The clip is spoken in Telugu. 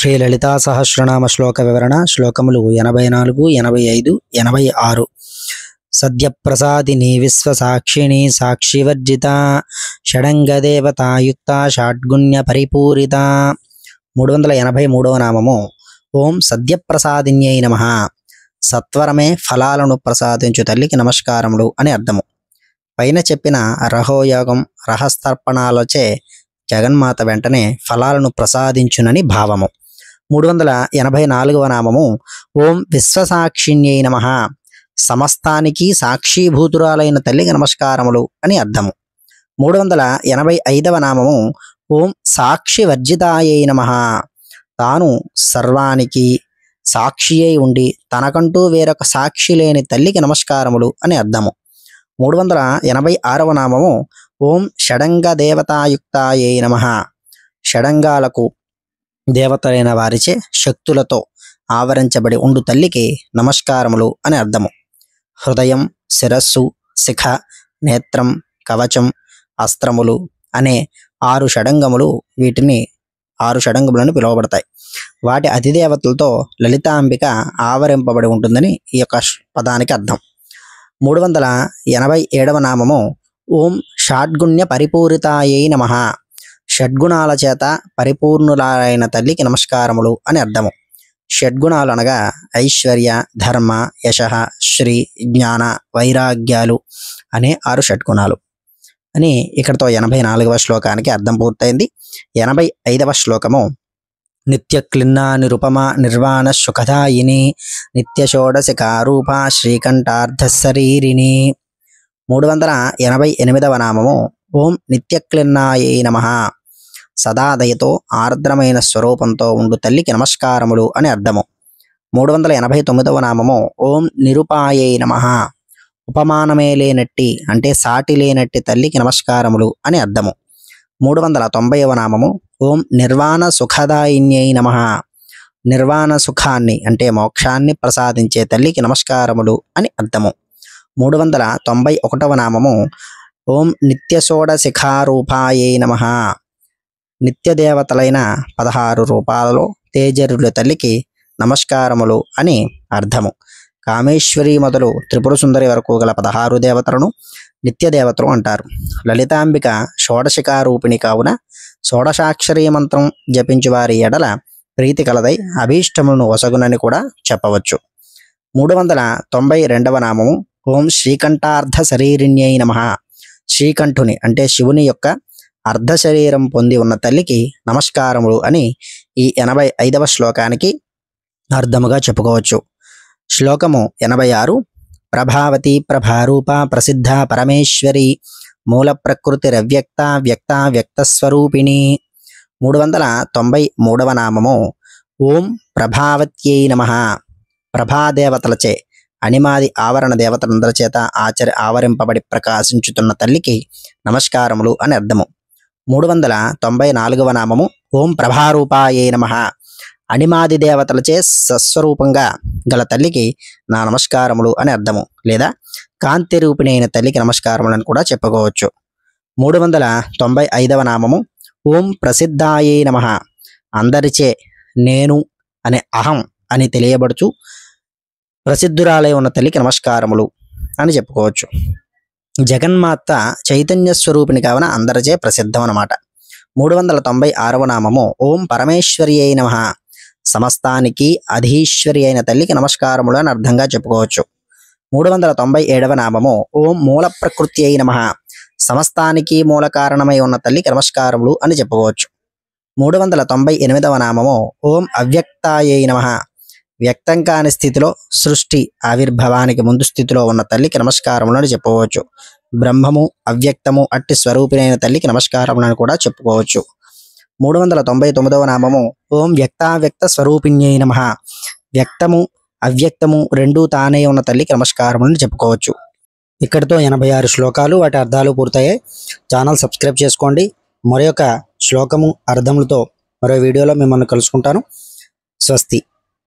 శ్రీ లలితా సహస్రనామ శ్లోక వివరణ శ్లోకములు 84, 85, 86. సద్యప్రసాదిని విశ్వసాక్షిణి సాక్షివర్జిత షడంగదేవతాయుక్త షాడ్గుణ్య పరిపూరిత. 383వ నామము ఓం సద్యప్రసాదిన్యై నమః. సత్వరమే ఫలాలను ప్రసాదించు తల్లికి నమస్కారములు అని అర్థము. పైన చెప్పిన రహోయోగం రహస్తర్పణాలచే జగన్మాత వెంటనే ఫలాలను ప్రసాదించునని భావము. 384వ నామము ఓం విశ్వసాక్షిణ్యై నమః. సమస్తానికి సాక్షీభూతురాలైన తల్లికి నమస్కారములు అని అర్థము. 385వ నామము ఓం సాక్షి వర్జితాయై నమః. తాను సర్వానికి సాక్షి అయి ఉండి తనకంటూ వేరొక సాక్షి లేని తల్లికి నమస్కారములు అని అర్థము. 386వ నామము ఓం షడంగ దేవతాయుక్తాయై నమః. షడంగాలకు దేవతలైన వారిచే శక్తులతో ఆవరించబడి ఉండు తల్లికి నమస్కారములు అని అర్థము. హృదయం, శిరస్సు, శిఖ, నేత్రం, కవచం, అస్త్రములు అనే 6 షడంగములు వీటిని 6 షడంగములను పిలువబడతాయి. వాటి అధిదేవతలతో లలితాంబిక ఆవరింపబడి ఉంటుందని ఈ యొక్క పదానికి అర్థం. 387వ నామము ఓం షాడ్గుణ్య పరిపూరితాయై నమః. షడ్గుణాల చేత పరిపూర్ణులైన తల్లికి నమస్కారములు అని అర్థము. షడ్గుణాలు అనగా ఐశ్వర్య, ధర్మ, యశ, శ్రీ, జ్ఞాన, వైరాగ్యాలు అనే 6 షడ్గుణాలు అని ఇక్కడతో 84వ శ్లోకానికి అర్థం పూర్తయింది. 85వ శ్లోకము నిత్యక్లిన్నా నిరుపమ నిర్వాణ సుఖదాయిని నిత్యషోడశికారూప శ్రీకంఠార్ధశరీరిణి. 388వ నామము ఓం నిత్యక్లిన్నాయై నమః. సదాదయతో ఆర్ద్రమైన స్వరూపంతో ఉండు తల్లికి నమస్కారములు అని అర్థము. 389వ నామము ఓం నిరుపాయై నమః. ఉపమానమే లేనట్టి అంటే సాటి లేనట్టి తల్లికి నమస్కారములు అని అర్థము. 390వ నామము ఓం నిర్వాణ సుఖదాయిన్యై నమః. నిర్వాణ సుఖాన్ని అంటే మోక్షాన్ని ప్రసాదించే తల్లికి నమస్కారములు అని అర్థము. 391వ నామము ఓం నిత్యషోడశిఖారూపాయై నమః. నిత్యదేవతలైన 16 రూపాలలో తేజరుల తల్లికి నమస్కారములు అని అర్థము. కామేశ్వరి మొదలు త్రిపుర సుందరి వరకు గల 16 దేవతలను నిత్యదేవతలు అంటారు. లలితాంబిక షోడశికారూపిణి కావున షోడశాక్షరీ మంత్రం జపించు వారి ఎడల ప్రీతి కలదై అభీష్టములను వసగునని కూడా చెప్పవచ్చు. 392వ నామము ఓం శ్రీకంఠార్ధ శరీరిణ్యై నమః. శ్రీకంఠుని అంటే శివుని యొక్క అర్ధ శరీరం పొంది ఉన్న తల్లికి నమస్కారములు అని ఈ 85వ శ్లోకానికి అర్థముగా చెప్పుకోవచ్చు. శ్లోకము 86 ప్రభావతి ప్రభారూప ప్రసిద్ధ పరమేశ్వరి మూల ప్రకృతి రవ్యక్త వ్యక్త వ్యక్తస్వరూపిణి. 393వ నామము ఓం ప్రభావత్యై నమః. ప్రభాదేవతలచే అణిమాది ఆవరణ దేవతలందరి చేత ఆవరింపబడి ప్రకాశించుతున్న తల్లికి నమస్కారములు అని అర్థము. 394వ నామము ఓం ప్రభారూపాయై నమః. అణిమాది దేవతలచే సస్వరూపంగా గల తల్లికి నా నమస్కారములు అని అర్థము, లేదా కాంతి రూపిణి అయిన తల్లికి నమస్కారములు అని కూడా చెప్పుకోవచ్చు. 395వ నామము ఓం ప్రసిద్ధాయై నమః. అందరిచే నేను అనే అహం అని తెలియబడుచు ప్రసిద్ధురాలై ఉన్న తల్లికి నమస్కారములు అని చెప్పుకోవచ్చు. జగన్మాత చైతన్య స్వరూపిణి కావున అందరిచే ప్రసిద్ధం అన్నమాట. 396వ నామము ఓం పరమేశ్వరి అయి నమః. సమస్తానికి అధీశ్వరి అయిన తల్లికి నమస్కారములు అని అర్థంగా చెప్పుకోవచ్చు. 397వ నామము ఓం మూల ప్రకృతి అయి నమః. సమస్తానికి మూల కారణమై ఉన్న తల్లికి నమస్కారములు అని చెప్పుకోవచ్చు. 398వ నామము ఓం అవ్యక్తాయై నమః. వ్యక్తం కాని స్థితిలో సృష్టి ఆవిర్భావానికి ముందు స్థితిలో ఉన్న తల్లికి నమస్కారములు అని చెప్పవచ్చు. బ్రహ్మము అవ్యక్తము అట్టి స్వరూపిణైన తల్లికి నమస్కారములు అని కూడా చెప్పుకోవచ్చు. 399వ నామము ఓం వ్యక్తావ్యక్త స్వరూపిణ్యై నమః. వ్యక్తము అవ్యక్తము రెండూ తానే ఉన్న తల్లికి నమస్కారములు అని చెప్పుకోవచ్చు. ఇక్కడితో 86 శ్లోకాలు వాటి అర్థాలు పూర్తయ్యాయి. ఛానల్ సబ్స్క్రైబ్ చేసుకోండి. మరొక శ్లోకము అర్థములతో మరో వీడియోలో మిమ్మల్ని కలుసుకుంటాను. స్వస్తి.